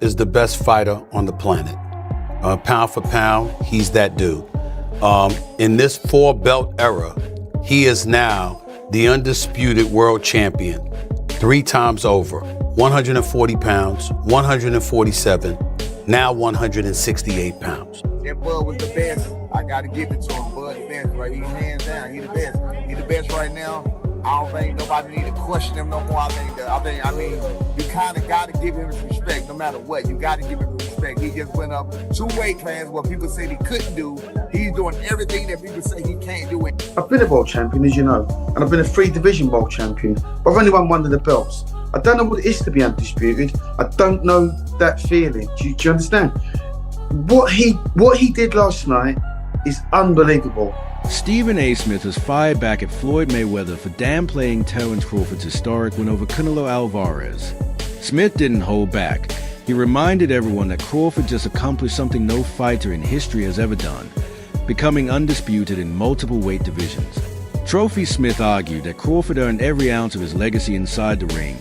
is the best fighter on the planet. Pound for pound, he's that dude. In this 4-belt era, he is now the undisputed world champion 3 times over. 140 pounds, 147, now 168 pounds. That Bud was the best. I got to give it to him. Bud the best, right? He's hands down. He the best. He the best right now. I don't think nobody need to question him no more. I mean, you kind of got to give him his respect no matter what. You got to give him respect. He just went up 2 weight classes what people said he couldn't do. He's doing everything that people say he can't do. I've been a world champion, as you know, and I've been a 3-division world champion, but I've only won one of the belts. I don't know what it is to be undisputed. I don't know that feeling. Do you understand? What he did last night is unbelievable. Stephen A. Smith has fired back at Floyd Mayweather for downplaying Terence Crawford's historic win over Canelo Alvarez. Smith didn't hold back. He reminded everyone that Crawford just accomplished something no fighter in history has ever done, becoming undisputed in multiple weight divisions. Trophy Smith argued that Crawford earned every ounce of his legacy inside the ring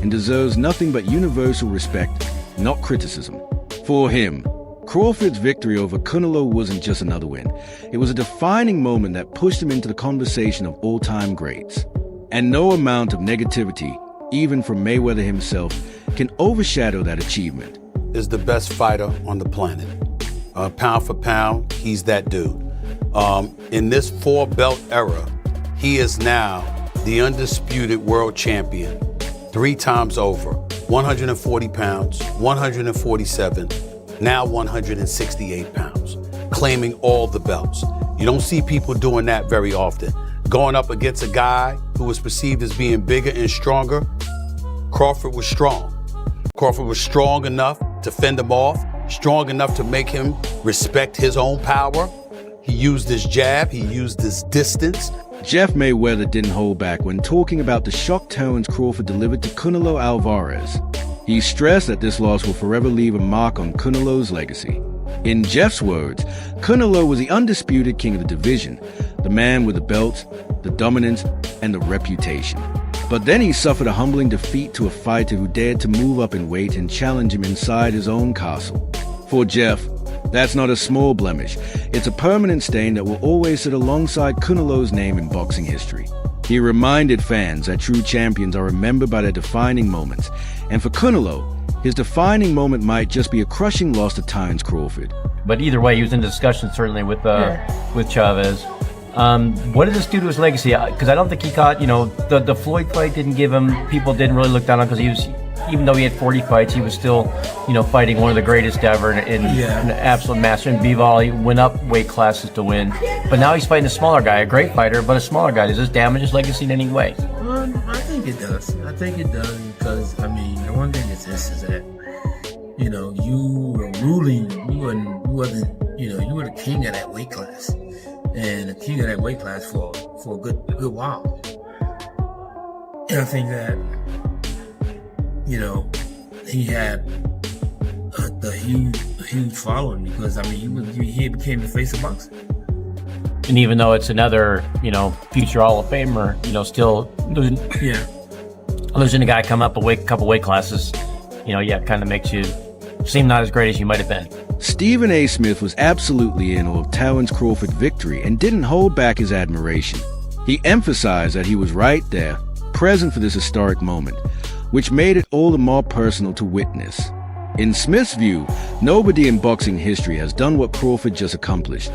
and deserves nothing but universal respect, not criticism. For him, Crawford's victory over Canelo wasn't just another win. It was a defining moment that pushed him into the conversation of all-time greats. And no amount of negativity, even from Mayweather himself, can overshadow that achievement. Is the best fighter on the planet. Pound for pound, he's that dude. In this 4-belt era, he is now the undisputed world champion 3 times over. 140 pounds, 147, now 168 pounds, claiming all the belts. You don't see people doing that very often. Going up against a guy who was perceived as being bigger and stronger, Crawford was strong. Crawford was strong enough to fend him off, strong enough to make him respect his own power. He used his jab, he used his distance. Jeff Mayweather didn't hold back when talking about the shock Terence Crawford delivered to Canelo Alvarez. He stressed that this loss will forever leave a mark on Canelo's legacy. In Jeff's words, Canelo was the undisputed king of the division, the man with the belts, the dominance, and the reputation. But then he suffered a humbling defeat to a fighter who dared to move up in weight and challenge him inside his own castle. For Jeff, that's not a small blemish. It's a permanent stain that will always sit alongside Canelo's name in boxing history. He reminded fans that true champions are remembered by their defining moments. And for Canelo, his defining moment might just be a crushing loss to Terence Crawford. But either way, he was in discussion certainly with Chavez. What did this do to his legacy? Because I don't think he caught, the Floyd fight didn't give him, people didn't really look down on him because he was, even though he had 40 fights, he was still, fighting one of the greatest ever in an absolute master. In B-Ball, he went up weight classes to win. But now he's fighting a smaller guy, a great fighter, but a smaller guy. Does this damage his legacy in any way? I think it does. I think it does because, the one thing is this is that, you were ruling, you were the king of that weight class. And the king of that weight class for a good while. And I think that, he had a huge following because, he became the face of boxing. And even though it's another, future Hall of Famer, still losing a guy come up a couple weight classes, kind of makes you seem not as great as you might have been. Stephen A. Smith was absolutely in awe of Terence Crawford's victory and didn't hold back his admiration. He emphasized that he was right there, present for this historic moment, which made it all the more personal to witness. In Smith's view, nobody in boxing history has done what Crawford just accomplished,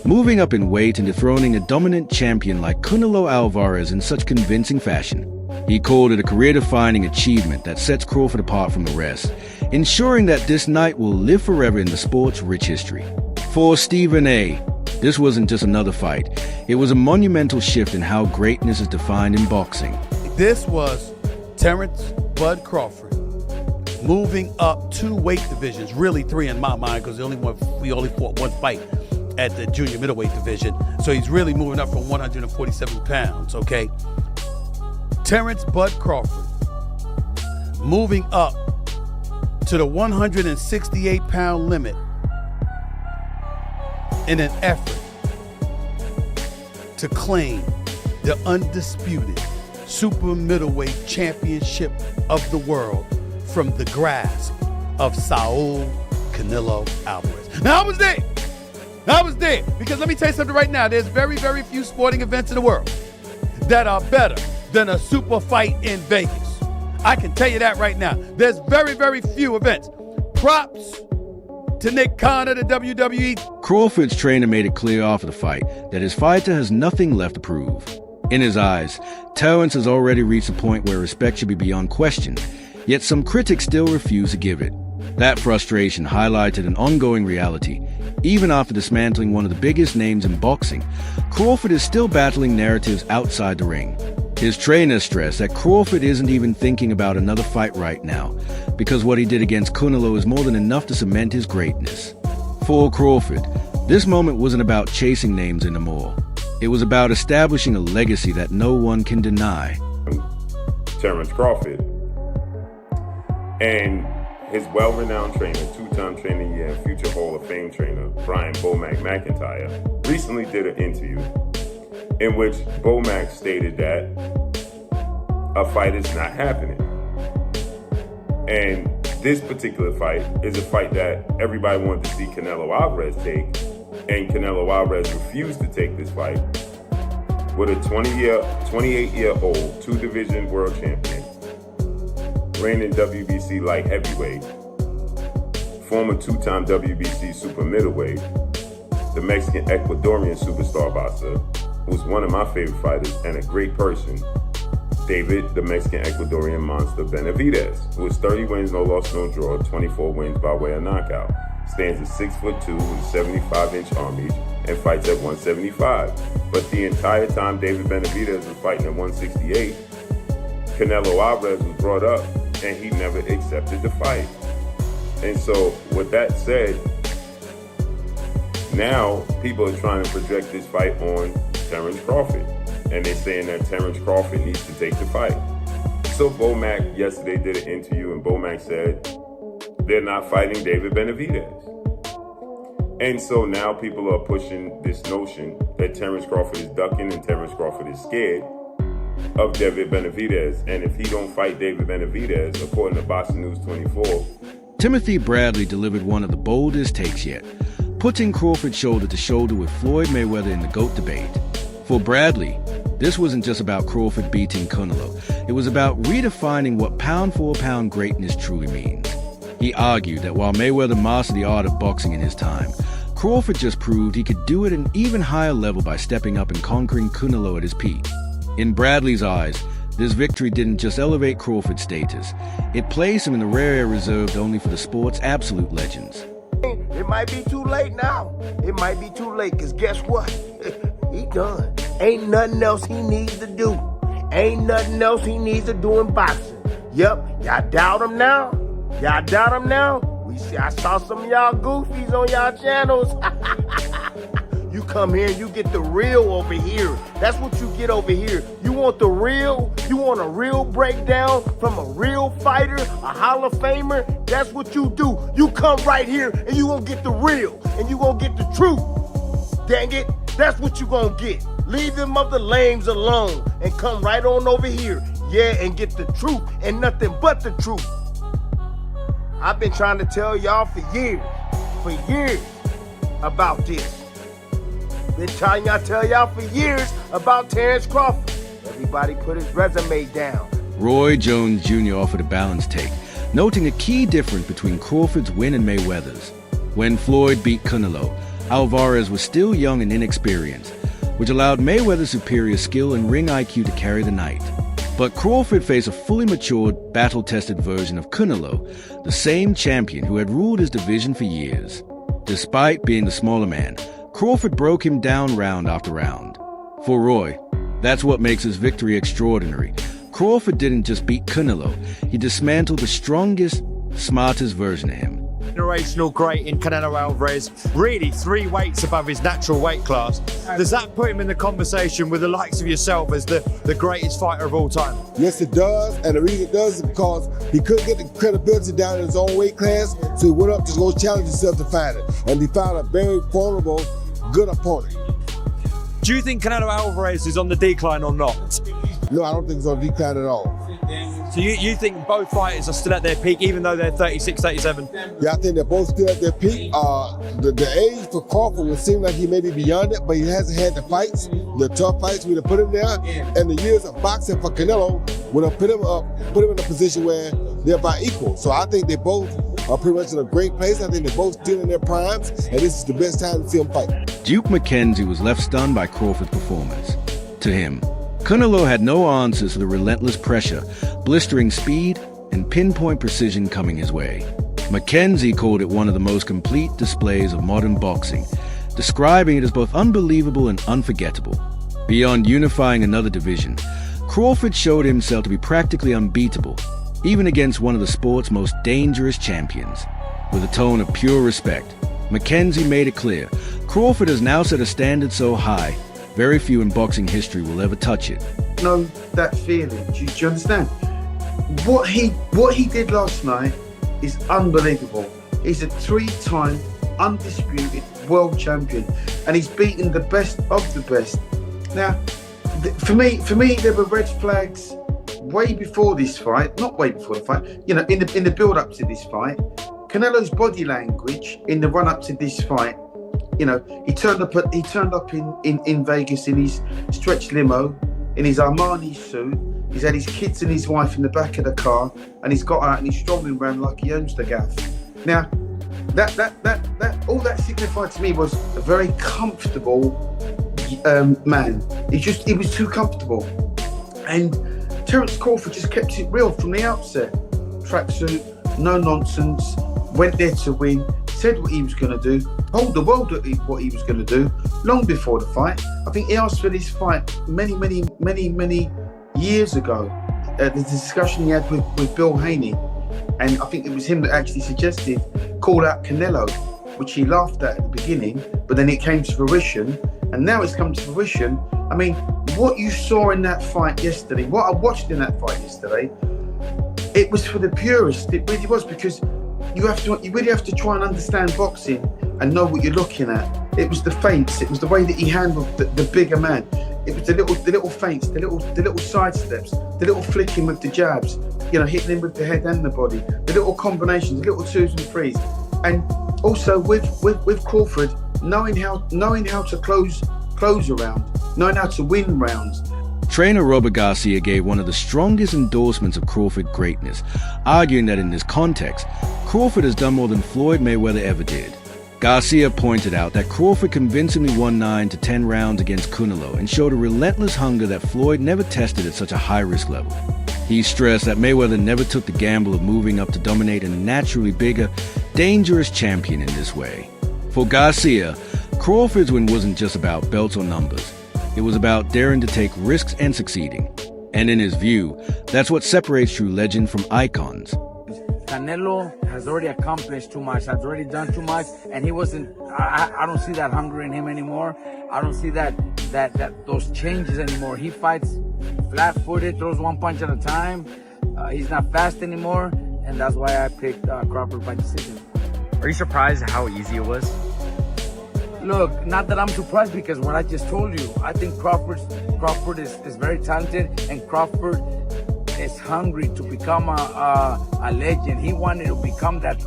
moving up in weight and dethroning a dominant champion like Canelo Alvarez in such convincing fashion. He called it a career-defining achievement that sets Crawford apart from the rest, ensuring that this night will live forever in the sport's rich history. For Stephen A., this wasn't just another fight. It was a monumental shift in how greatness is defined in boxing. This was Terence "Bud" Crawford moving up 2 weight divisions, really 3 in my mind, because we only fought 1 fight at the junior middleweight division. So he's really moving up from 147 pounds, okay? Terence "Bud" Crawford moving up to the 168-pound limit in an effort to claim the undisputed super middleweight championship of the world from the grasp of Saul Canelo Alvarez. Now, I was there. Because let me tell you something right now. There's very, very few sporting events in the world that are better than a super fight in Vegas. I can tell you that right now. There's very, very few events. Props to Nick Khan of the WWE. Crawford's trainer made it clear after the fight that his fighter has nothing left to prove. In his eyes, Terence has already reached a point where respect should be beyond question, yet some critics still refuse to give it. That frustration highlighted an ongoing reality. Even after dismantling one of the biggest names in boxing, Crawford is still battling narratives outside the ring. His trainer stressed that Crawford isn't even thinking about another fight right now, because what he did against Canelo is more than enough to cement his greatness. For Crawford, this moment wasn't about chasing names anymore. It was about establishing a legacy that no one can deny. Terence Crawford and his well-renowned trainer, two-time trainer of the year and future Hall of Fame trainer, Brian Bomac McIntyre, recently did an interview in which Bomac stated that a fight is not happening. And this particular fight is a fight that everybody wanted to see Canelo Alvarez take, and Canelo Alvarez refused to take this fight with a 28-year-old two-division world champion, reigning WBC light heavyweight, former two-time WBC super middleweight, the Mexican Ecuadorian superstar boxer, who's one of my favorite fighters and a great person, David, the Mexican Ecuadorian monster Benavidez, who has 30 wins, no loss, no draw, 24 wins by way of knockout, stands at 6'2" with a 75-inch arm reach, and fights at 175. But the entire time David Benavidez was fighting at 168, Canelo Alvarez was brought up, and he never accepted the fight. And so, with that said, now people are trying to project this fight on Terence Crawford, and they're saying that Terence Crawford needs to take the fight. So Bomac yesterday did an interview, and Bomac said they're not fighting David Benavidez. And so now people are pushing this notion that Terence Crawford is ducking and Terence Crawford is scared of David Benavidez. And if he don't fight David Benavidez, according to Boxing News 24, Timothy Bradley delivered one of the boldest takes yet, putting Crawford shoulder to shoulder with Floyd Mayweather in the GOAT debate. For Bradley, this wasn't just about Crawford beating Canelo. It was about redefining what pound-for-pound greatness truly means. He argued that while Mayweather mastered the art of boxing in his time, Crawford just proved he could do it at an even higher level by stepping up and conquering Canelo at his peak. In Bradley's eyes, this victory didn't just elevate Crawford's status, it placed him in the rare air reserved only for the sport's absolute legends. It might be too late now. It might be too late, because guess what? He done. Ain't nothing else he needs to do. Ain't nothing else he needs to do in boxing. Yep, y'all doubt him now? Y'all doubt him now? I saw some of y'all goofies on y'all channels. You come here and you get the real over here. That's what you get over here. You want the real? You want a real breakdown from a real fighter, a Hall of Famer? That's what you do. You come right here and you gonna get the real and you gonna get the truth. Dang it, that's what you gonna get. Leave them other lames alone and come right on over here. Yeah, and get the truth and nothing but the truth. I've been trying to tell y'all for years about this. Been trying to tell y'all for years about Terence Crawford. Everybody put his resume down. Roy Jones Jr. offered a balanced take, noting a key difference between Crawford's win and Mayweather's. When Floyd beat Canelo, Alvarez was still young and inexperienced, which allowed Mayweather's superior skill and ring IQ to carry the night. But Crawford faced a fully matured, battle-tested version of Canelo, the same champion who had ruled his division for years. Despite being the smaller man, Crawford broke him down round after round. For Roy, that's what makes his victory extraordinary. Crawford didn't just beat Canelo, he dismantled the strongest, smartest version of him. Generational great in Canelo Alvarez, really 3 weights above his natural weight class. Does that put him in the conversation with the likes of yourself as the greatest fighter of all time? Yes, it does, and the reason it does is because he couldn't get the credibility down in his own weight class, so he went up to go challenge himself to fight it, and he found a very formidable, good opponent. Do you think Canelo Alvarez is on the decline or not? No, I don't think it's on decline at all. So you think both fighters are still at their peak, even though they're 36, 37? Yeah, I think they're both still at their peak. The age for Crawford would seem like he may be beyond it, but he hasn't had the fights, the tough fights we'd have put him there. And the years of boxing for Canelo would have put him in a position where they're about equal. So I think they both are pretty much in a great place. I think they're both still in their primes, and this is the best time to see them fight. Duke McKenzie was left stunned by Crawford's performance. To him, Canelo had no answers to the relentless pressure, blistering speed, and pinpoint precision coming his way. McKenzie called it one of the most complete displays of modern boxing, describing it as both unbelievable and unforgettable. Beyond unifying another division, Crawford showed himself to be practically unbeatable, even against one of the sport's most dangerous champions. With a tone of pure respect, McKenzie made it clear Crawford has now set a standard so high, very few in boxing history will ever touch it. Know that feeling. Do you understand? What he did last night is unbelievable. He's a 3-time undisputed world champion, and he's beaten the best of the best. Now, for me, there were red flags way before this fight. Not way before the fight. You know, in the build up to this fight, Canelo's body language in the run up to this fight. You know, he turned up in Vegas in his stretch limo, in his Armani suit. He's had his kids and his wife in the back of the car, and he's got out and he's strolling around like he owns the gaff. Now, that all that signified to me was a very comfortable man. He was too comfortable, and Terence Crawford just kept it real from the outset. Tracksuit, no nonsense, went there to win, said what he was going to do, told the world what he was going to do long before the fight. I think he asked for this fight many years ago. The discussion he had with Bill Haney, and I think it was him that actually suggested call out Canelo, which he laughed at the beginning, but then it came to fruition, and now it's come to fruition. I mean, what you saw in that fight yesterday, what I watched in that fight yesterday, it was for the purists. It really was, because you really have to try and understand boxing and know what you're looking at. It was the feints. It was the way that he handled the bigger man. It was the little feints, the little side steps, the little flicking with the jabs, you know, hitting him with the head and the body, the little combinations, the little 2s and 3s, and also with Crawford knowing how to close a round, knowing how to win rounds. Trainer Robert Garcia gave one of the strongest endorsements of Crawford greatness, arguing that in this context, Crawford has done more than Floyd Mayweather ever did. Garcia pointed out that Crawford convincingly won 9 to 10 rounds against Canelo and showed a relentless hunger that Floyd never tested at such a high-risk level. He stressed that Mayweather never took the gamble of moving up to dominate a naturally bigger, dangerous champion in this way. For Garcia, Crawford's win wasn't just about belts or numbers. It was about daring to take risks and succeeding. And in his view, that's what separates true legend from icons. Canelo has already accomplished too much, has already done too much, and he wasn't, I don't see that hunger in him anymore. I don't see that those changes anymore. He fights flat-footed, throws one punch at a time. He's not fast anymore, and that's why I picked Crawford by decision. Are you surprised at how easy it was? Look, not that I'm surprised, because what I just told you, I think Crawford is very talented, and Crawford is hungry to become a legend. He wanted to become that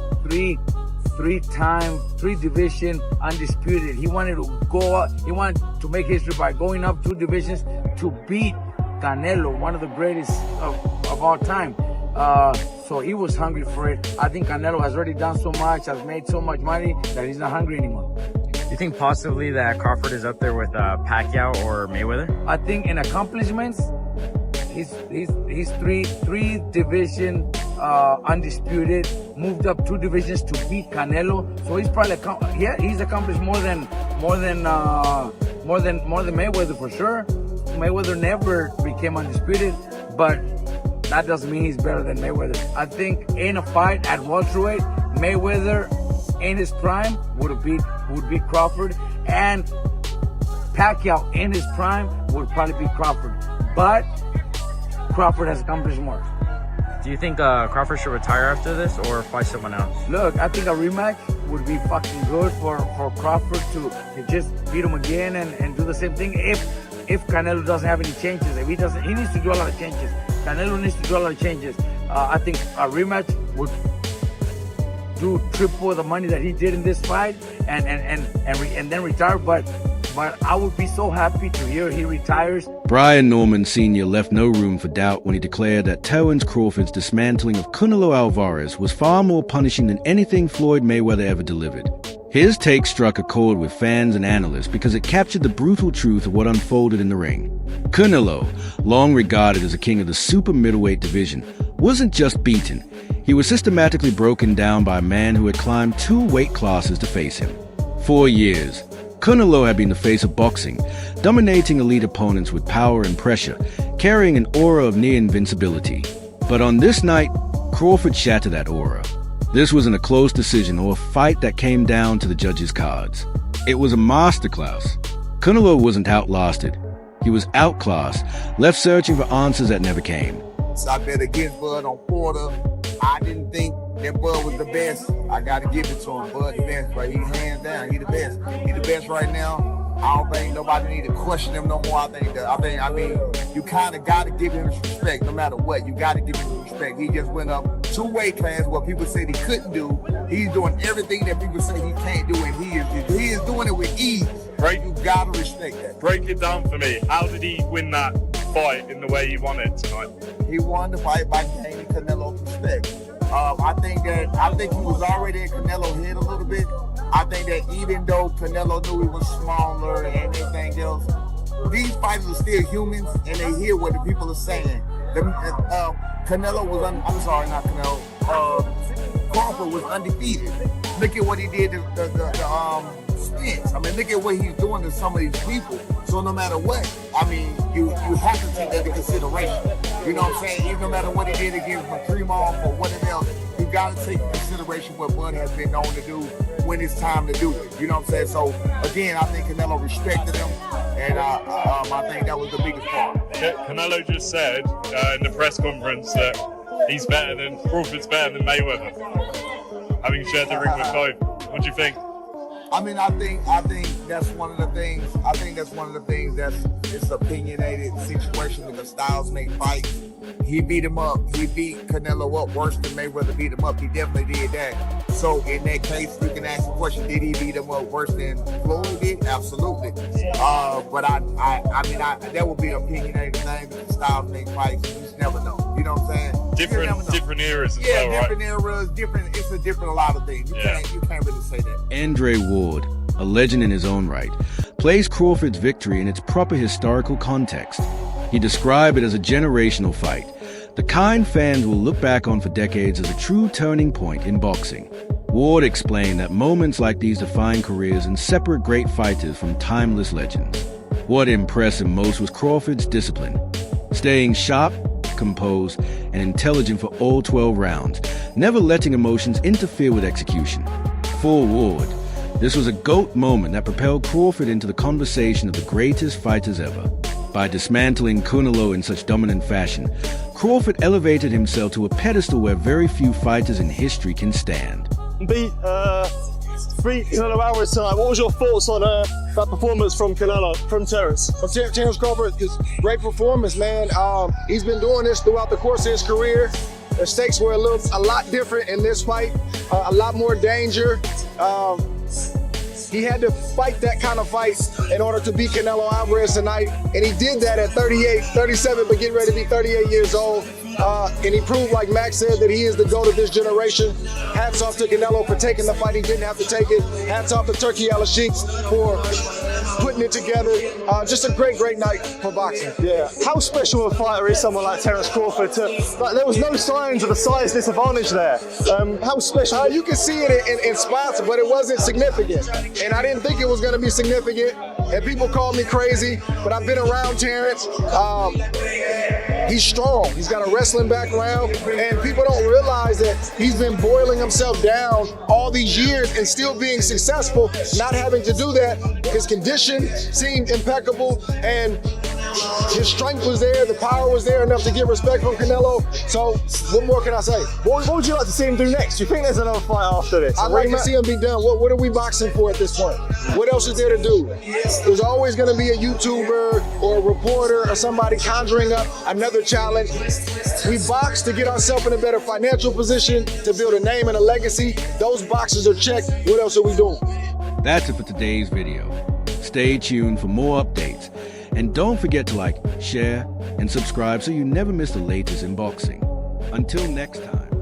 three-division undisputed. He wanted to go up, he wanted to make history by going up 2 divisions to beat Canelo, one of the greatest of all time. So he was hungry for it. I think Canelo has already done so much, has made so much money, that he's not hungry anymore. Do you think possibly that Crawford is up there with Pacquiao or Mayweather? I think in accomplishments, he's three division undisputed, moved up 2 divisions to beat Canelo. So he's probably he's accomplished more than Mayweather for sure. Mayweather never became undisputed, but that doesn't mean he's better than Mayweather. I think in a fight at welterweight, Mayweather in his prime would beat Crawford, and Pacquiao in his prime would probably beat Crawford. But Crawford has accomplished more. Do you think Crawford should retire after this or fight someone else? Look, I think a rematch would be fucking good for Crawford to just beat him again and do the same thing. if Canelo doesn't have any changes. If he doesn't, he needs to do a lot of changes. Canelo needs to do a lot of changes. I think a rematch would do triple the money that he did in this fight, and then retire. But I would be so happy to hear he retires. Brian Norman Sr. left no room for doubt when he declared that Terence Crawford's dismantling of Canelo Alvarez was far more punishing than anything Floyd Mayweather ever delivered. His take struck a chord with fans and analysts because it captured the brutal truth of what unfolded in the ring. Canelo, long regarded as a king of the super middleweight division, wasn't just beaten. He was systematically broken down by a man who had climbed 2 weight classes to face him. 4 years. Canelo had been the face of boxing, dominating elite opponents with power and pressure, carrying an aura of near invincibility. But on this night, Crawford shattered that aura. This wasn't a close decision or a fight that came down to the judges' cards. It was a masterclass. Canelo wasn't outlasted. He was outclassed, left searching for answers that never came. So I bet against Bud on Porter. I didn't think that Bud was the best. I gotta give it to him. Bud the best, right? He hands down. He the best. He the best right now. I don't think nobody need to question him no more. I mean, you kind of gotta give him respect no matter what. You gotta give him respect. He just went up 2 weight classes what people said he couldn't do. He's doing everything that people say he can't do, and he is doing it with ease. Right? You gotta respect that. Break it down for me. How did he win that fight in the way he won it tonight? He won the fight by gaining Canelo's respect. I think he was already in Canelo's head a little bit. I think that even though Canelo knew he was smaller and everything else, these fighters are still humans and they hear what the people are saying. Canelo was Crawford was undefeated. Look at what he did to the Spence. I mean, look at what he's doing to some of these people. So no matter what, I mean, you have to take that into consideration. You know what I'm saying? Even no matter what he did against Makrimov or whatever else, you got to take into consideration what Bud has been known to do when it's time to do it. You know what I'm saying? So again, I think Canelo respected him, and I think that was the biggest part. Canelo just said in the press conference that Crawford's better than Mayweather, having shared the ring with both. What do you think? I mean, I think that's one of the things. I think that's one of the things that's it's opinionated situation because styles make fights. He beat him up. He beat Canelo up worse than Mayweather beat him up. He definitely did that. So in that case, you can ask the question: did he beat him up worse than Floyd did? Absolutely. But I mean, that would be an opinionated thing because styles make fights. You just never know. You know what I'm saying? Different eras as well, right? Different eras, different. It's a lot of things. You can't really say that. Andre Ward, a legend in his own right, plays Crawford's victory in its proper historical context. He described it as a generational fight, the kind fans will look back on for decades as a true turning point in boxing. Ward explained that moments like these define careers and separate great fighters from timeless legends. What impressed him most was Crawford's discipline, staying sharp, composed, and intelligent for all 12 rounds, never letting emotions interfere with execution. For Ward, this was a GOAT moment that propelled Crawford into the conversation of the greatest fighters ever. By dismantling Canelo in such dominant fashion, Crawford elevated himself to a pedestal where very few fighters in history can stand. Beat Canelo Alvarez tonight. What was your thoughts on that performance from Terence? Terence Crawford, is great performance, man. He's been doing this throughout the course of his career. The stakes were a lot different in this fight, a lot more danger. He had to fight that kind of fight in order to beat Canelo Alvarez tonight, and he did that at 37, but getting ready to be 38 years old. And he proved, like Max said, that he is the GOAT of this generation. Hats off to Canelo for taking the fight. He didn't have to take it. Hats off to Turkey Al-Sheiks for putting it together. Just a great night for boxing. Yeah. How special a fighter is someone like Terence Crawford? There was no signs of a size disadvantage there. How special? You can see it in spots, but it wasn't significant. And I didn't think it was going to be significant. And people call me crazy, but I've been around Terence. He's strong. He's got a wrestling background, and people don't realize that he's been boiling himself down all these years and still being successful, not having to do that. His condition seemed impeccable, and His strength was there, the power was there enough to get respect from Canelo. So what more can I say? What would you like to see him do next? Do you think there's another fight after this? I'd like to see him be done. What are we boxing for at this point? What else is there to do? There's always going to be a YouTuber or a reporter or somebody conjuring up another challenge. We box to get ourselves in a better financial position, to build a name and a legacy. Those boxes are checked. What else are we doing? That's it for today's video. Stay tuned for more updates. And don't forget to like, share, and subscribe so you never miss the latest in boxing. Until next time.